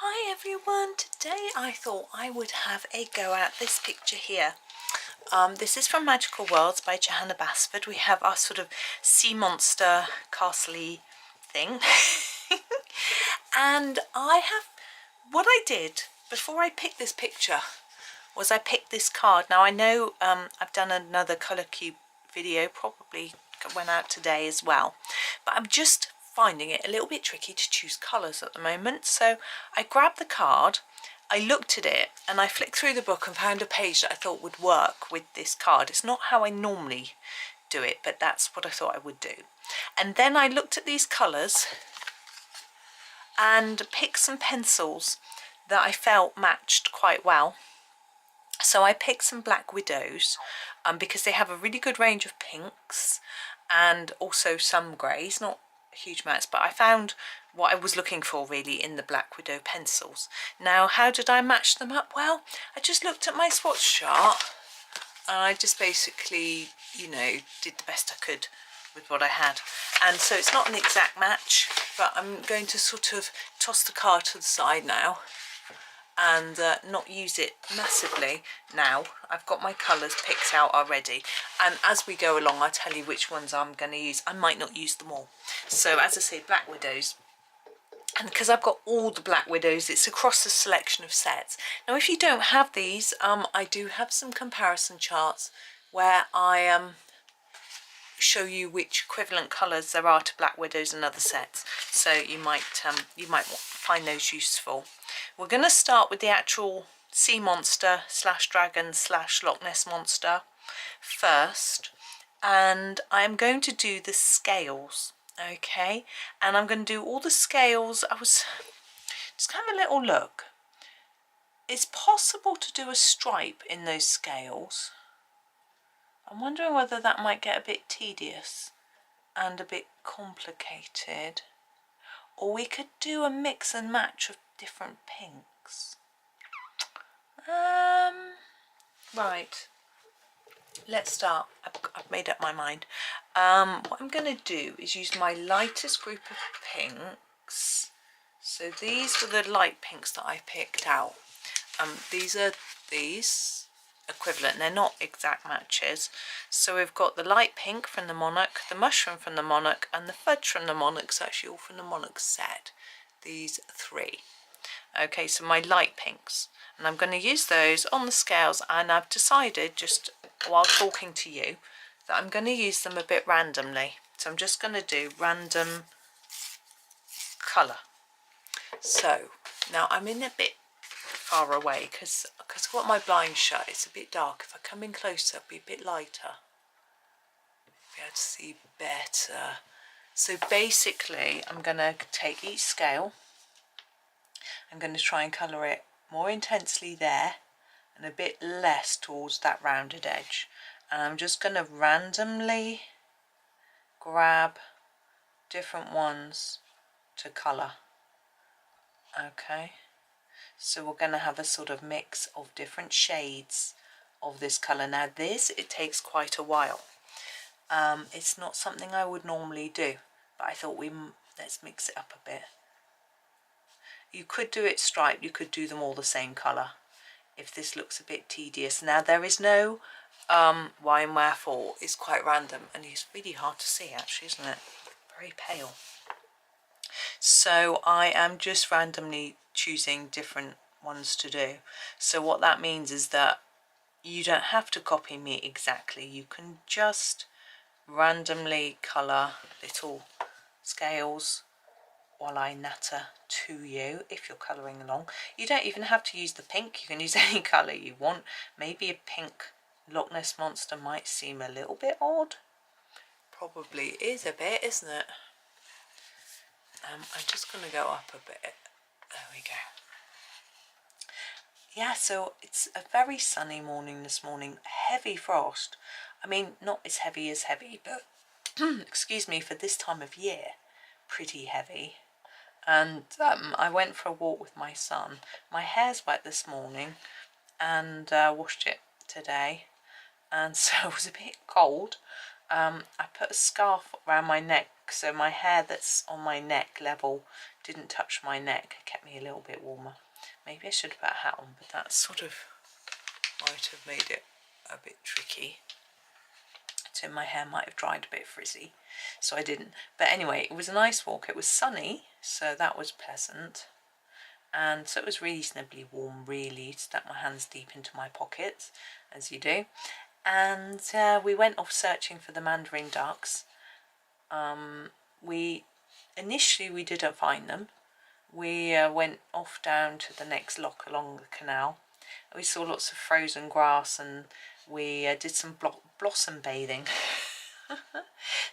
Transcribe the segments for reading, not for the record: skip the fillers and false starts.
Hi everyone, today I thought I would have a go at this picture here. This is from Magical Worlds by Johanna Basford. We have our sort of sea monster castle-y thing. And what I did before I picked this picture was I picked this card. Now I know I've done another colour cube video, probably went out today as well, but I'm just finding it a little bit tricky to choose colours at the moment. So I grabbed the card, I looked at it, and I flicked through the book and found a page that I thought would work with this card. It's not how I normally do it, but that's what I thought I would do. And then I looked at these colours and picked some pencils that I felt matched quite well. So I picked some Black Widows because they have a really good range of pinks and also some greys, not huge amounts, but I found what I was looking for really in the Black Widow pencils. Now, how did I match them up? Well, I just looked at my swatch chart and I just basically, you know, did the best I could with what I had. And so it's not an exact match, but I'm going to sort of toss the card to the side now and not use it massively. Now I've got my colours picked out already, and as we go along I'll tell you which ones I'm going to use. I might not use them all. So as I say, Black Widows, and because I've got all the Black Widows, it's across a selection of sets. Now if you don't have these, I do have some comparison charts where I show you which equivalent colours there are to Black Widows and other sets, so you might find those useful. We're going to start with the actual sea monster slash dragon slash Loch Ness monster first, and I'm going to do the scales, okay? And I'm going to do all the scales. I was just have a little look. It's possible to do a stripe in those scales. I'm wondering whether that might get a bit tedious and a bit complicated, or we could do a mix and match of different pinks. Right, let's start. I've made up my mind. What I'm going to do is use my lightest group of pinks. So these were the light pinks that I picked out. These are these equivalent, they're not exact matches. So we've got the light pink from the Monarch, the mushroom from the Monarch, and the fudge from the Monarch. It's actually all from the Monarch set, these three. Okay, so my light pinks, and I'm going to use those on the scales, and I've decided just while talking to you that I'm going to use them a bit randomly. So I'm just going to do random colour. So now I'm in a bit far away because I've got my blind shut. It's a bit dark. If I come in closer, it'll be a bit lighter. Be able to see better. So basically I'm going to take each scale. I'm going to try and colour it more intensely there and a bit less towards that rounded edge. And I'm just going to randomly grab different ones to colour. Okay, so we're going to have a sort of mix of different shades of this colour. Now this, it takes quite a while. It's not something I would normally do, but I thought let's mix it up a bit. You could do it striped, you could do them all the same colour if this looks a bit tedious. Now there is no why and wherefore. It's quite random and it's really hard to see actually, isn't it? Very pale. So I am just randomly choosing different ones to do. So what that means is that you don't have to copy me exactly. You can just randomly colour little scales while I natter to you if you're colouring along. You don't even have to use the pink. You can use any colour you want. Maybe a pink Loch Ness monster might seem a little bit odd. Probably is a bit, isn't it? I'm just going to go up a bit. There we go. Yeah, so it's a very sunny morning this morning. Heavy frost. I mean, not as heavy, but excuse me, for this time of year, pretty heavy. And I went for a walk with my son. My hair's wet this morning and washed it today, and so it was a bit cold. I put a scarf around my neck so my hair that's on my neck level didn't touch my neck. It kept me a little bit warmer. Maybe I should have put a hat on, but that sort of might have made it a bit tricky. So my hair might have dried a bit frizzy, so I didn't. But anyway, it was a nice walk. It was sunny, so that was pleasant. And so it was reasonably warm, really. Stuck my hands deep into my pockets, as you do. And we went off searching for the mandarin ducks. Initially we didn't find them. We went off down to the next lock along the canal. We saw lots of frozen grass, and we did some blossom bathing.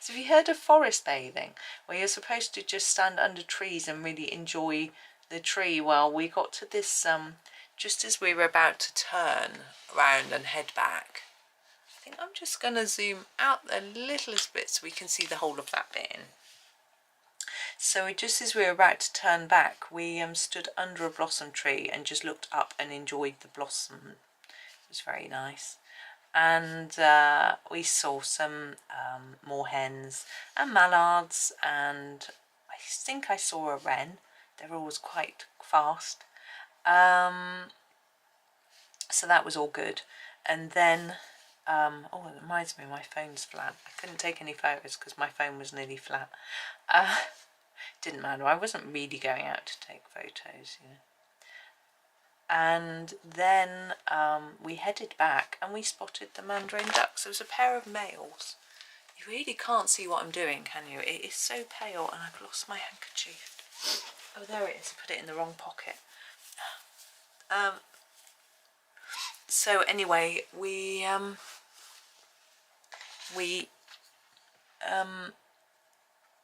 So have you heard of forest bathing, where you're supposed to just stand under trees and really enjoy the tree? Well, we got to this just as we were about to turn around and head back. I think I'm just going to zoom out the littlest bit so we can see the whole of that bit in. So just as we were about to turn back, we stood under a blossom tree and just looked up and enjoyed the blossom. It was very nice. And we saw some moorhens and mallards, and I think I saw a wren. They're always quite fast. So that was all good. And then, oh, it reminds me, my phone's flat. I couldn't take any photos because my phone was nearly flat. Didn't matter, I wasn't really going out to take photos, you know. And then we headed back and we spotted the mandarin ducks. There was a pair of males. You really can't see what I'm doing, can you? It is so pale, and I've lost my handkerchief. Oh, there it is. I put it in the wrong pocket. So anyway, we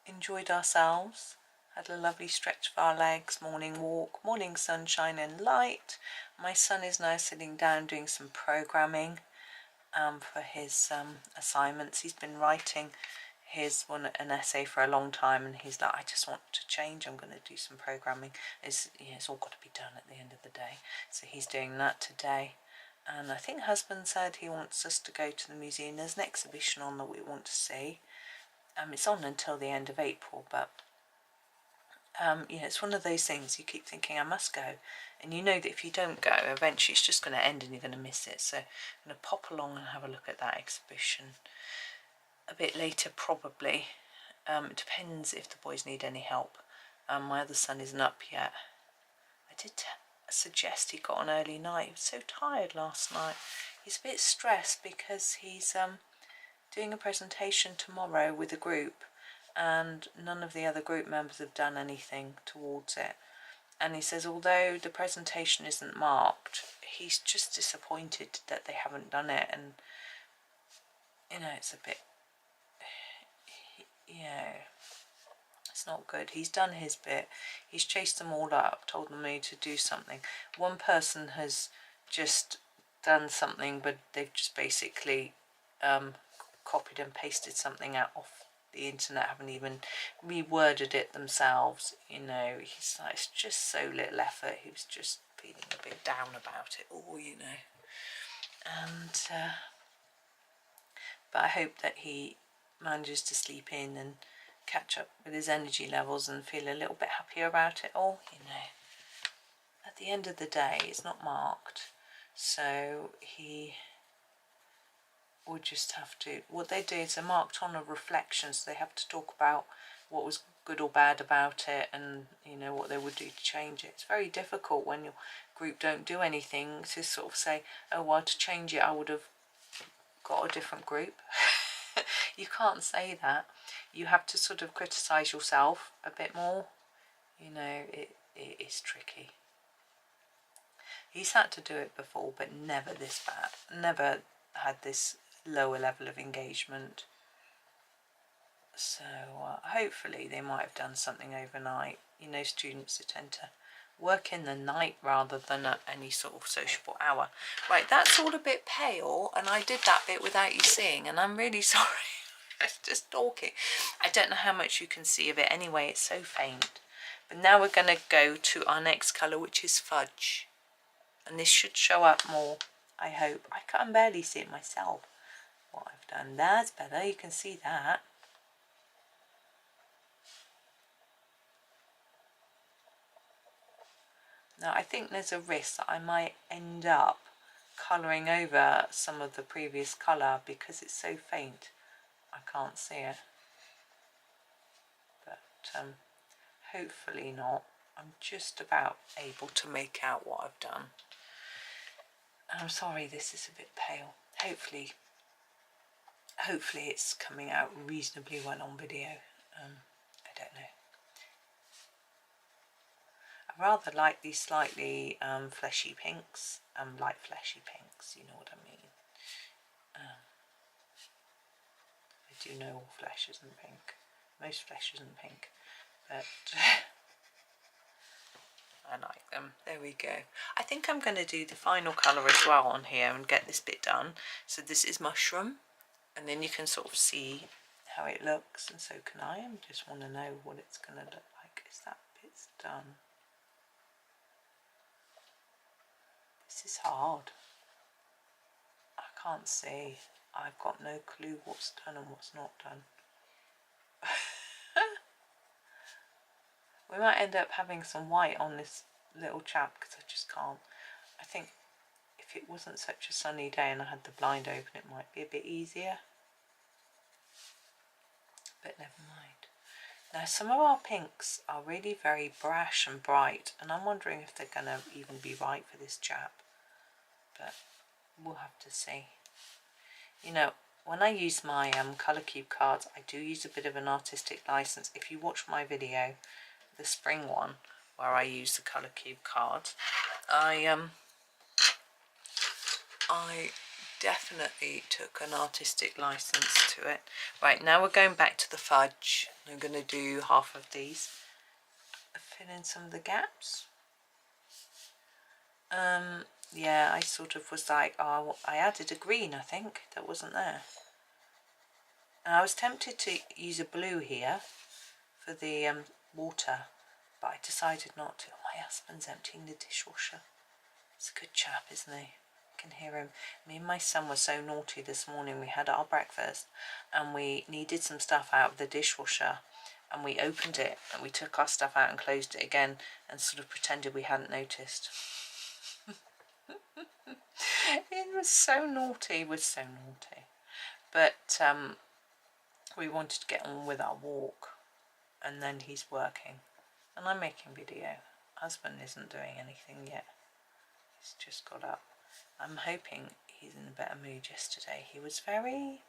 enjoyed ourselves. Had a lovely stretch of our legs, morning walk, morning sunshine and light. My son is now sitting down doing some programming for his assignments. He's been writing an essay for a long time, and he's like, I just want to change, I'm going to do some programming. It's all got to be done at the end of the day. So he's doing that today. And I think husband said he wants us to go to the museum. There's an exhibition on that we want to see. It's on until the end of April, but it's one of those things you keep thinking I must go, and you know that if you don't go, eventually it's just going to end and you're going to miss it. So I'm going to pop along and have a look at that exhibition a bit later, probably. It depends if the boys need any help. My other son isn't up yet. I did suggest he got an early night. He was so tired last night. He's a bit stressed because he's doing a presentation tomorrow with a group, and none of the other group members have done anything towards it. And he says although the presentation isn't marked, he's just disappointed that they haven't done it. And it's a bit, it's not good. He's done his bit. He's chased them all up, told them they need to do something. One person has just done something, but they've just basically copied and pasted something out off the internet, haven't even reworded it themselves. He's like, it's just so little effort. He was just feeling a bit down about it all, and but I hope that he manages to sleep in and catch up with his energy levels and feel a little bit happier about it all. At the end of the day, it's not marked, so he would just have to, what they do is they're marked on a reflection, so they have to talk about what was good or bad about it, and what they would do to change it. It's very difficult when your group don't do anything to sort of say, oh well, to change it I would have got a different group. You can't say that. You have to sort of criticise yourself a bit more. It is tricky. He's had to do it before, but never this bad. Never had this lower level of engagement. So hopefully they might have done something overnight. Students that tend to work in the night rather than at any sort of sociable hour. Right, that's all a bit pale, and I did that bit without you seeing, and I'm really sorry. I was just talking. I don't know how much you can see of it anyway, it's so faint. But now we're going to go to our next colour, which is fudge. And this should show up more, I hope. I can barely see it myself, what I've done. That's better, you can see that. Now I think there's a risk that I might end up colouring over some of the previous colour because it's so faint I can't see it, but hopefully not. I'm just about able to make out what I've done. I'm sorry this is a bit pale. Hopefully it's coming out reasonably well on video. I don't know. I rather like these slightly fleshy pinks, light fleshy pinks, you know what I mean. I do know all flesh isn't pink. Most flesh isn't pink, but I like them. There we go. I think I'm going to do the final colour as well on here and get this bit done. So this is mushroom, and then you can sort of see how it looks, and so can I. I just want to know what it's going to look like. Is that bit's done? This is hard. I can't see. I've got no clue what's done and what's not done. We might end up having some white on this little chap because I just can't. I think if it wasn't such a sunny day and I had the blind open, it might be a bit easier. But never mind. Now some of our pinks are really very brash and bright, and I'm wondering if they're going to even be right for this chap. But we'll have to see. You know, when I use my colour cube cards, I do use a bit of an artistic license. If you watch my video, the spring one, where I use the colour cube cards, I definitely took an artistic license to it. Right, now we're going back to the fudge. I'm going to do half of these. Fill in some of the gaps. Yeah, I sort of was like, oh, I added a green, I think, that wasn't there. And I was tempted to use a blue here for the water, but I decided not to. Oh, my husband's emptying the dishwasher. He's a good chap, isn't he? I can hear him. Me and my son were so naughty this morning. We had our breakfast and we needed some stuff out of the dishwasher, and we opened it and we took our stuff out and closed it again and sort of pretended we hadn't noticed. It was so naughty, but we wanted to get on with our walk, and then he's working and I'm making video. Husband isn't doing anything yet, he's just got up. I'm hoping he's in a better mood. Yesterday he was very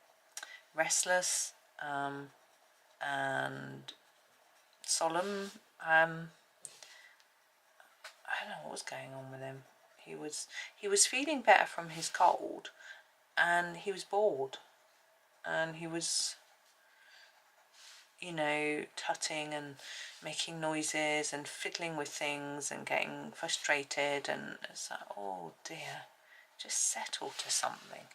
restless and solemn. I don't know what was going on with him. He was feeling better from his cold, and he was bored, and he was, you know, tutting and making noises and fiddling with things and getting frustrated, and it's like, oh dear, just settle to something.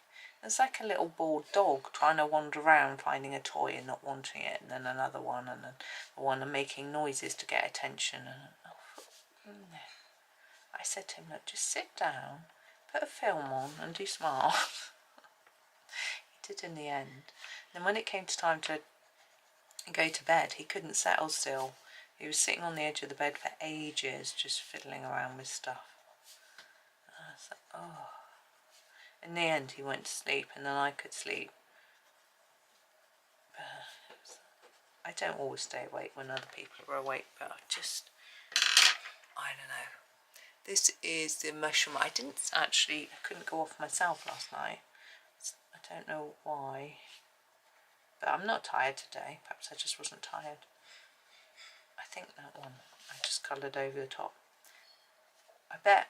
It's like a little bored dog trying to wander around finding a toy and not wanting it, and then another one, and then one and making noises to get attention. And I said to him, look, just sit down, put a film on and do smart. He did in the end. Then when it came to time to go to bed, he couldn't settle still. He was sitting on the edge of the bed for ages, just fiddling around with stuff. And I was like, oh. In the end, he went to sleep, and then I could sleep. I don't always stay awake when other people are awake, but I don't know. This is the mushroom. I couldn't go off myself last night. I don't know why, but I'm not tired today. Perhaps I just wasn't tired. I think that one I just coloured over the top.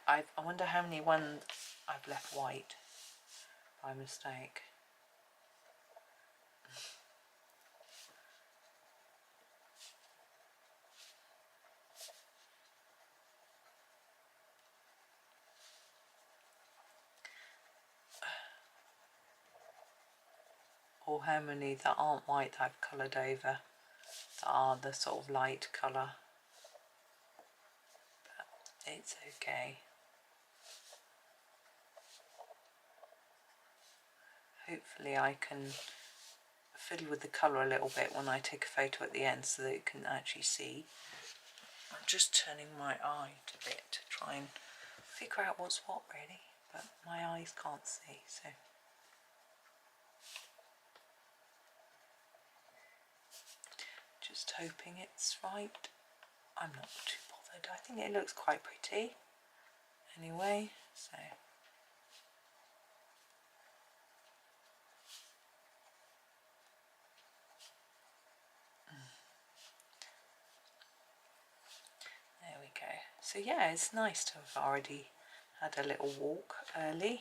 I wonder how many ones I've left white by mistake. Or how many that aren't white that I've coloured over, that are the sort of light colour. But it's okay. Hopefully I can fiddle with the colour a little bit when I take a photo at the end so that you can actually see. I'm just turning my eye a bit to try and figure out what's what really, but my eyes can't see, so. Just hoping it's right. I'm not too bothered. I think it looks quite pretty anyway, so. There we go. So yeah, it's nice to have already had a little walk early.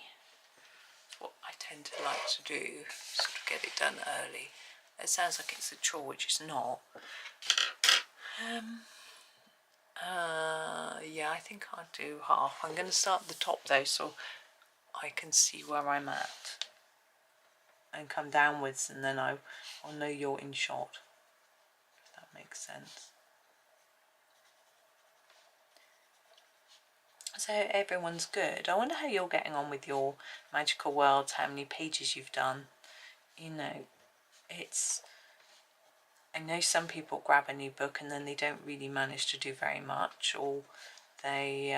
That's what I tend to like to do, sort of get it done early. It sounds like it's a chore, which is not. Yeah, I think I'll do half. I'm going to start at the top though, so I can see where I'm at. And come downwards, and then I'll know you're in shot. If that makes sense. So everyone's good. I wonder how you're getting on with your magical worlds, how many pages you've done. You know, I know some people grab a new book and then they don't really manage to do very much, or they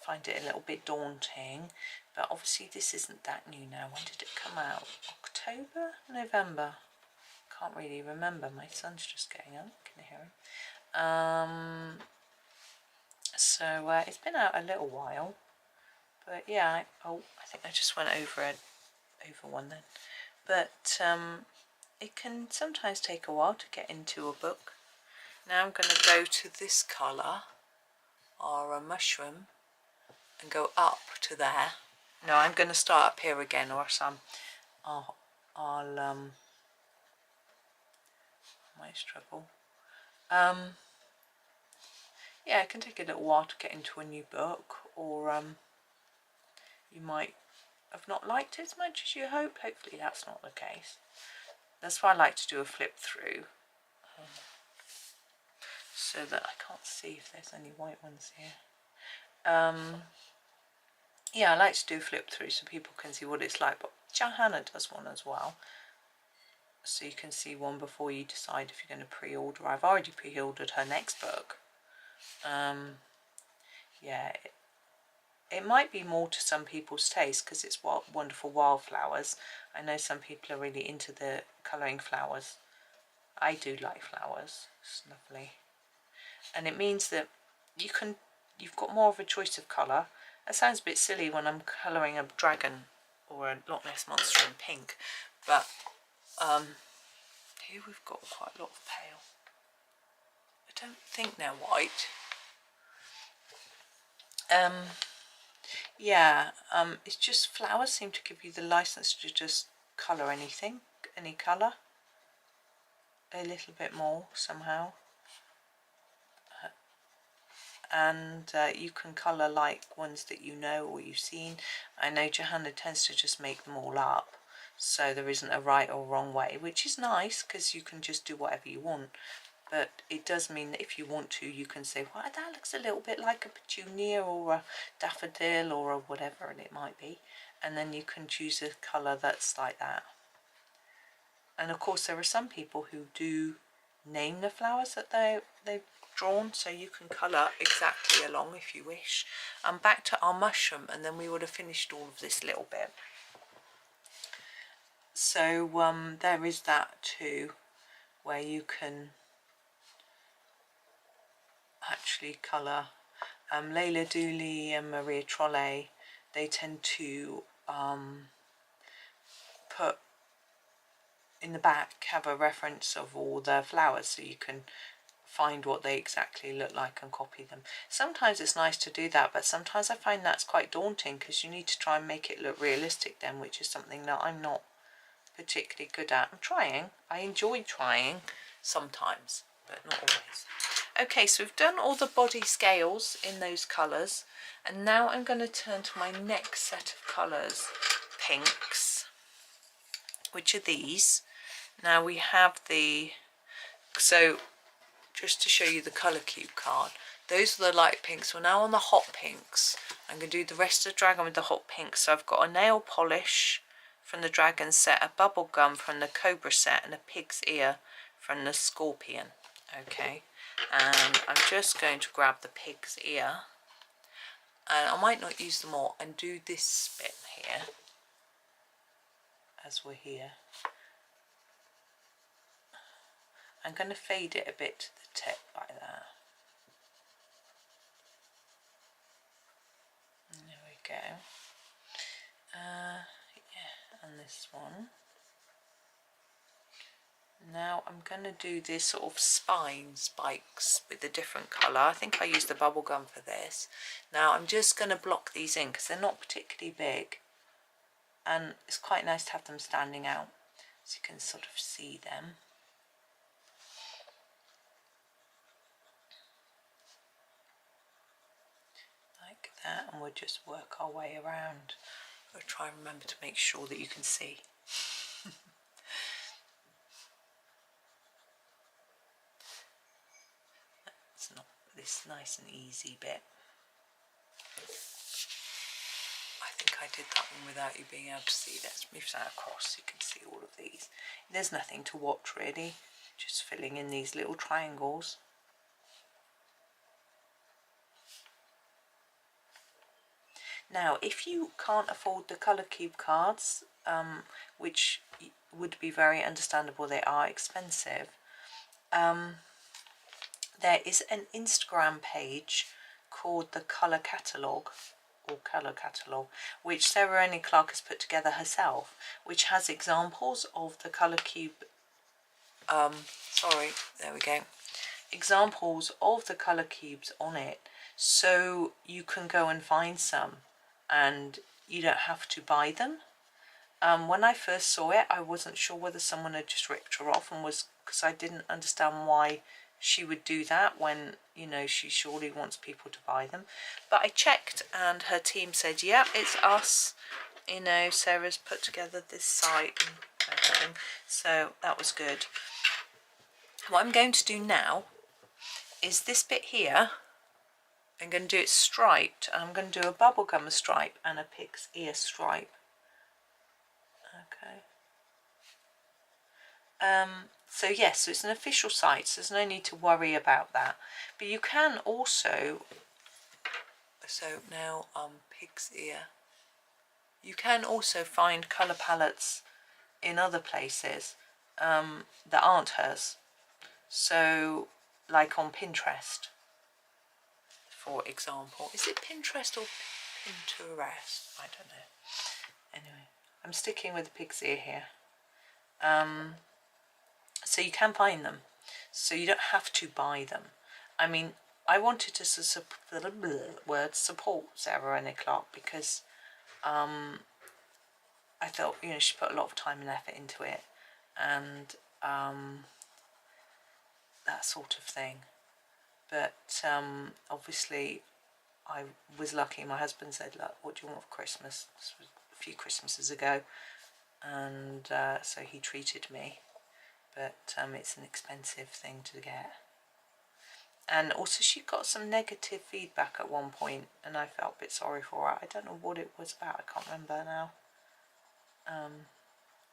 find it a little bit daunting. But obviously this isn't that new now. When did it come out? October? November? Can't really remember. My son's just getting up. Can you hear him? So it's been out a little while. But yeah, I think I just went over one then. But it can sometimes take a while to get into a book. Now I'm going to go to this colour, or a mushroom, and go up to there. No, I'm going to start up here again, or some. I'll might struggle. Yeah, it can take a little while to get into a new book, or you might have not liked it as much as you hope. Hopefully that's not the case. That's why I like to do a flip through, so that I can't see if there's any white ones here. Yeah, I like to do a flip through so people can see what it's like, but Johanna does one as well, so you can see one before you decide if you're going to pre-order. I've already pre-ordered her next book. Yeah, it might be more to some people's taste because it's wonderful wildflowers. I know some people are really into the colouring flowers. I do like flowers. It's lovely. And it means that you've got more of a choice of colour. That sounds a bit silly when I'm colouring a dragon or a Loch Ness monster in pink, but here we've got quite a lot of pale. I don't think they're white. Yeah, it's just flowers seem to give you the license to just colour anything, any colour, a little bit more somehow. And you can colour like ones that you know or you've seen. I know Johanna tends to just make them all up, so there isn't a right or wrong way, which is nice because you can just do whatever you want. But it does mean that if you want to, you can say, well, that looks a little bit like a petunia or a daffodil or a whatever it might be, and then you can choose a colour that's like that. And of course there are some people who do name the flowers that they've drawn, so you can colour exactly along if you wish. And back to our mushroom, and then we would have finished all of this little bit. So there is that too, where you can actually colour. Layla Dooley and Maria Trolle, they tend to put in the back, have a reference of all their flowers, so you can find what they exactly look like and copy them. Sometimes it's nice to do that, but sometimes I find that's quite daunting because you need to try and make it look realistic then, which is something that I'm not particularly good at. I'm trying. I enjoy trying sometimes, but not always. Okay, so we've done all the body scales in those colours, and now I'm going to turn to my next set of colours, pinks, which are these. Now we have so just to show you the colour cube card, those are the light pinks. We're now on the hot pinks. I'm going to do the rest of the dragon with the hot pinks. So I've got a nail polish from the dragon set, a bubblegum from the Cobra set, and a pig's ear from the scorpion. Okay, And I'm just going to grab the pig's ear, and I might not use them all, and do this bit here as we're here. I'm going to fade it a bit to the tip like that. And there we go. Yeah, and this one. Now I'm going to do this sort of spikes with a different colour. I think I used the bubblegum for this. Now I'm just going to block these in because they're not particularly big, and it's quite nice to have them standing out so you can sort of see them. Like that, and we'll just work our way around. We'll try and remember to make sure that you can see. It's not this nice and easy bit. I think I did that one without you being able to see. Let's move that across so you can see all of these. There's nothing to watch really, just filling in these little triangles. Now, if you can't afford the colour cube cards, which would be very understandable, they are expensive, there is an Instagram page called the Colour Catalogue, or Colour Catalogue, which Sarah Annie Clark has put together herself, which has examples of the colour cube, examples of the colour cubes on it, so you can go and find some and you don't have to buy them. When I first saw it, I wasn't sure whether someone had just ripped her off, and was because I didn't understand why she would do that when, you know, she surely wants people to buy them. But I checked and her team said, yeah, it's us, you know, Sarah's put together this site and everything, so that was good. What I'm going to do now is this bit here. I'm going to do it striped, and I'm going to do a bubblegum stripe and a pig's ear stripe. Okay. So yes, so it's an official site, so there's no need to worry about that. But you can also, so now pig's ear, you can also find colour palettes in other places that aren't hers. So like on Pinterest, for example. Is it Pinterest or Pinterest? I don't know. Anyway, I'm sticking with the pig's ear here. So you can find them, so you don't have to buy them. I mean, I wanted to support Sarah Annie Clark because I thought, you know, she put a lot of time and effort into it, and that sort of thing. But obviously I was lucky. My husband said, look, what do you want for Christmas? This was a few Christmases ago, and so he treated me. But it's an expensive thing to get. And also she got some negative feedback at one point, and I felt a bit sorry for her. I don't know what it was about, I can't remember now.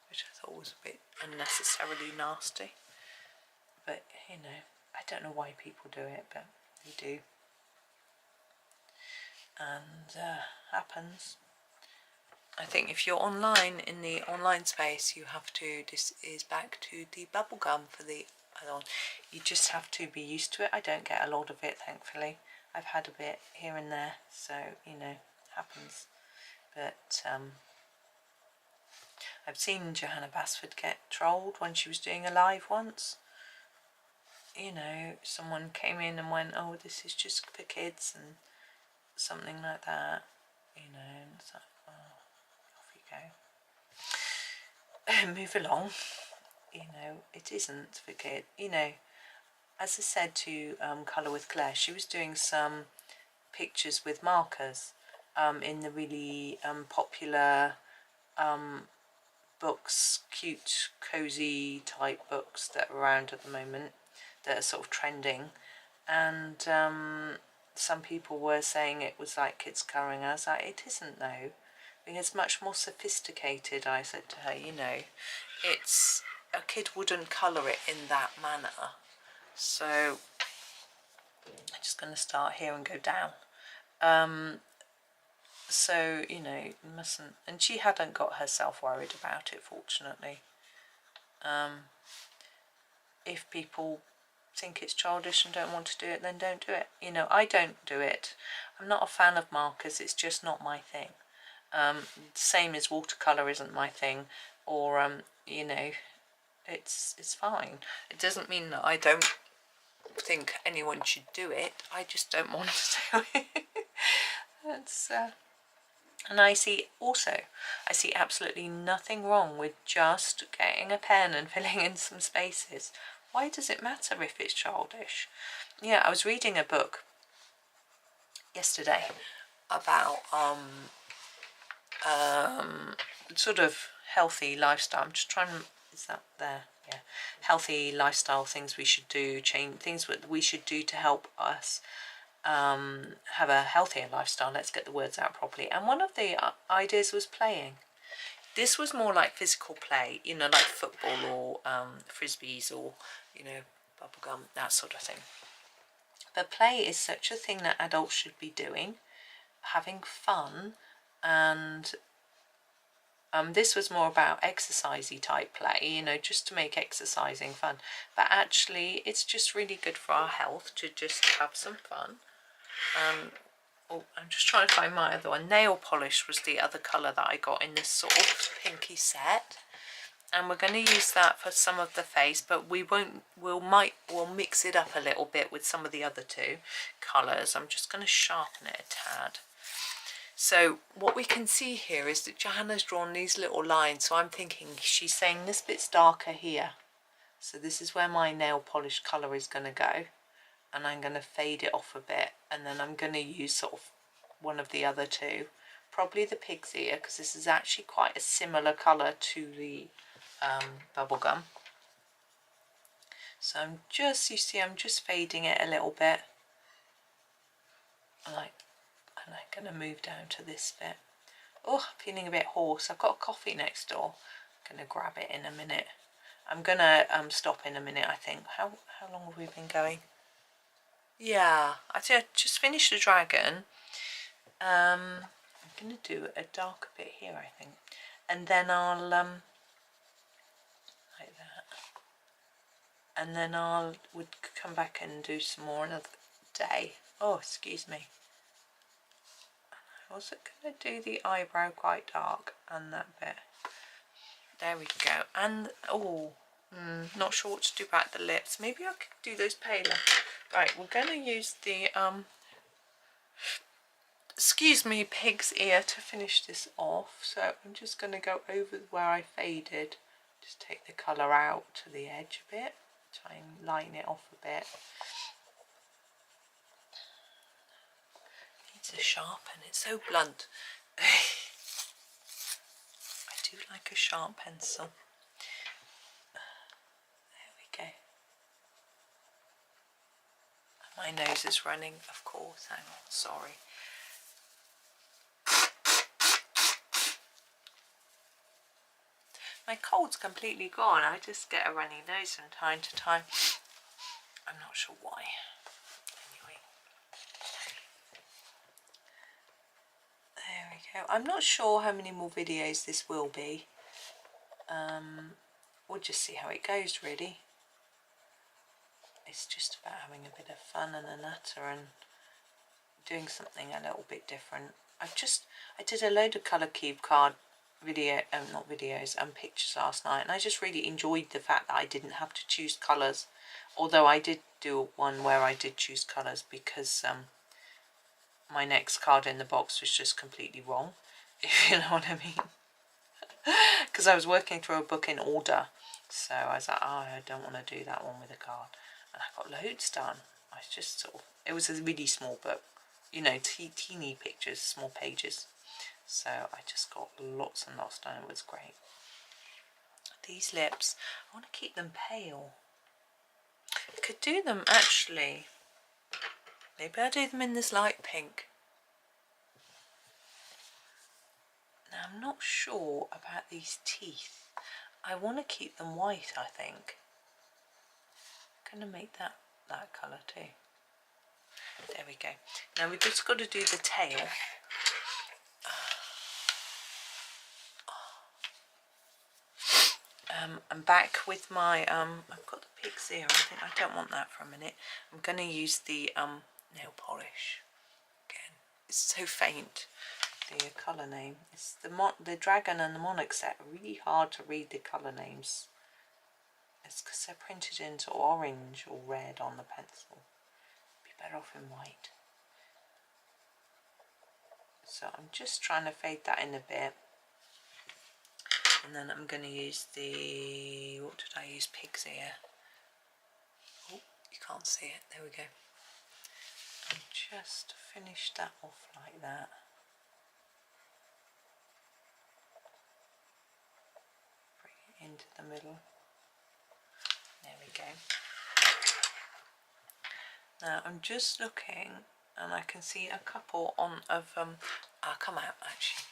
Which I thought was a bit unnecessarily nasty. But, you know, I don't know why people do it, but they do. And happens. I think if you're online, in the online space, you have to, this is back to the bubblegum for the other one. You just have to be used to it. I don't get a lot of it, thankfully. I've had a bit here and there, so, you know, happens. But I've seen Johanna Basford get trolled when she was doing a live once. You know, someone came in and went, oh, this is just for kids, and something like that, you know, and it's like, oh, move along. You know, it isn't for kids. You know, as I said to Colour with Claire, she was doing some pictures with markers in the really popular books, cute, cosy type books that are around at the moment, that are sort of trending. And some people were saying it was like kids colouring. I was like, it isn't though. It's much more sophisticated. I said to her, you know, it's, a kid wouldn't colour it in that manner. So I'm just going to start here and go down. So, you know, you mustn't, and she hadn't got herself worried about it, fortunately. If people think it's childish and don't want to do it, then don't do it. You know, I don't do it. I'm not a fan of markers, it's just not my thing. Same as watercolour isn't my thing, or, you know, it's fine. It doesn't mean that I don't think anyone should do it, I just don't want to do it. That's and I see absolutely nothing wrong with just getting a pen and filling in some spaces. Why does it matter if it's childish? Yeah, I was reading a book yesterday about sort of healthy lifestyle. I'm just trying to, is that there? Yeah, healthy lifestyle things we should do, change things that we should do to help us have a healthier lifestyle. Let's get the words out properly. And one of the ideas was playing. This was more like physical play, you know, like football or frisbees or, you know, bubblegum, that sort of thing. But play is such a thing that adults should be doing, having fun, and this was more about exercisey type play, you know, just to make exercising fun. But actually, it's just really good for our health to just have some fun. Oh, I'm just trying to find my other one. Nail polish was the other colour that I got in this sort of pinky set. And we're going to use that for some of the face, but we'll mix it up a little bit with some of the other two colours. I'm just going to sharpen it a tad. So what we can see here is that Johanna's drawn these little lines. So I'm thinking she's saying this bit's darker here. So this is where my nail polish colour is going to go. And I'm going to fade it off a bit. And then I'm going to use sort of one of the other two. Probably the pig's ear, because this is actually quite a similar colour to the bubblegum. So I'm just, you see, I'm just fading it a little bit. And I'm going to move down to this bit. Oh, I'm feeling a bit hoarse. I've got a coffee next door. I'm going to grab it in a minute. I'm going to stop in a minute, I think. How long have we been going? Yeah, I just finished the dragon. I'm going to do a darker bit here, I think. And then I'll, like that. And then would come back and do some more another day. Oh, excuse me. I was going to do the eyebrow quite dark and that bit. There we go. And, oh, not sure what to do about the lips. Maybe I could do those paler. Right, we're going to use the, excuse me, pig's ear to finish this off. So I'm just going to go over where I faded. Just take the colour out to the edge a bit. Try and line it off a bit. Needs a sharpen, it's so blunt. I do like a sharp pencil. There we go. My nose is running, of course. Hang on, sorry. My cold's completely gone. I just get a runny nose from time to time. I'm not sure why. Anyway. There we go. I'm not sure how many more videos this will be. We'll just see how it goes, really. It's just about having a bit of fun and a natter and doing something a little bit different. I did a load of colour cube card pictures last night, and I just really enjoyed the fact that I didn't have to choose colours, although I did do one where I did choose colours because my next card in the box was just completely wrong, if you know what I mean. Because I was working through a book in order, so I was like, oh, I don't want to do that one with a card, and I got loads done. I just sort of, it was a really small book, you know, teeny pictures, small pages. So I just got lots and lots done. It was great. These lips, I want to keep them pale. I could do them actually. Maybe I'll do them in this light pink. Now I'm not sure about these teeth. I want to keep them white, I think. I'm going to make that colour too. There we go. Now we've just got to do the tail. I'm back with my, I've got the pig's ear. I don't want that for a minute. I'm going to use the nail polish again. It's so faint, the colour name. It's the dragon and the monarch set are really hard to read the colour names. It's because they're printed into orange or red on the pencil. Be better off in white. So I'm just trying to fade that in a bit. And then I'm going to use the, what did I use? Pig's ear. Oh, you can't see it. There we go. And just finish that off like that. Bring it into the middle. There we go. Now I'm just looking, and I can see a couple of come out actually.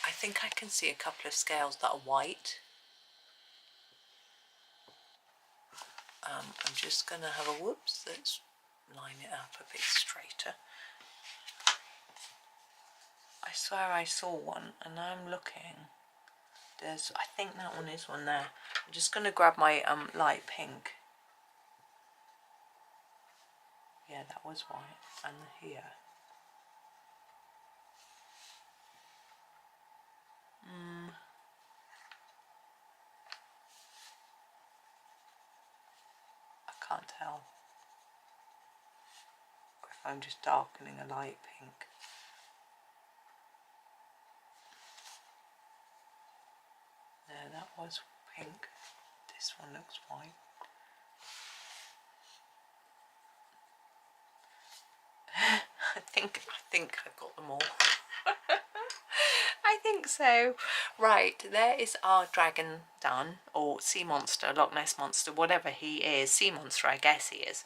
I think I can see a couple of scales that are white. I'm just going to have a whoops. Let's line it up a bit straighter. I swear I saw one, and now I'm looking. I think that one is one there. I'm just going to grab my light pink. Yeah, that was white. And here. I can't tell if I'm just darkening a light pink. There, that was pink. This one looks white. I think I've got them all. I think so. Right, there is our dragon done, or sea monster, Loch Ness monster, whatever he is. Sea monster, I guess he is.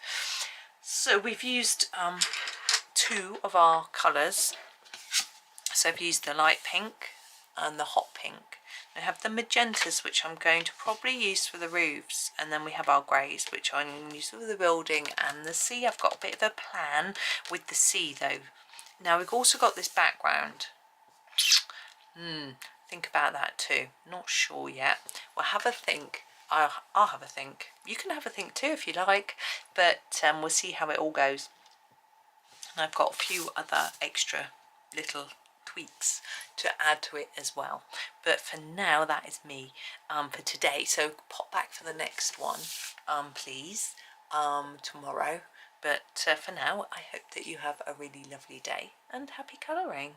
So we've used 2 of our colours. So I've used the light pink and the hot pink. I have the magentas, which I'm going to probably use for the roofs, and then we have our greys, which I'm going to use for the building and the sea. I've got a bit of a plan with the sea though. Now we've also got this background. Think about that too. Not sure yet. We'll have a think. I'll have a think. You can have a think too if you like, but we'll see how it all goes. And I've got a few other extra little tweaks to add to it as well, but for now that is me for today. So pop back for the next one please tomorrow, but for now I hope that you have a really lovely day and happy colouring.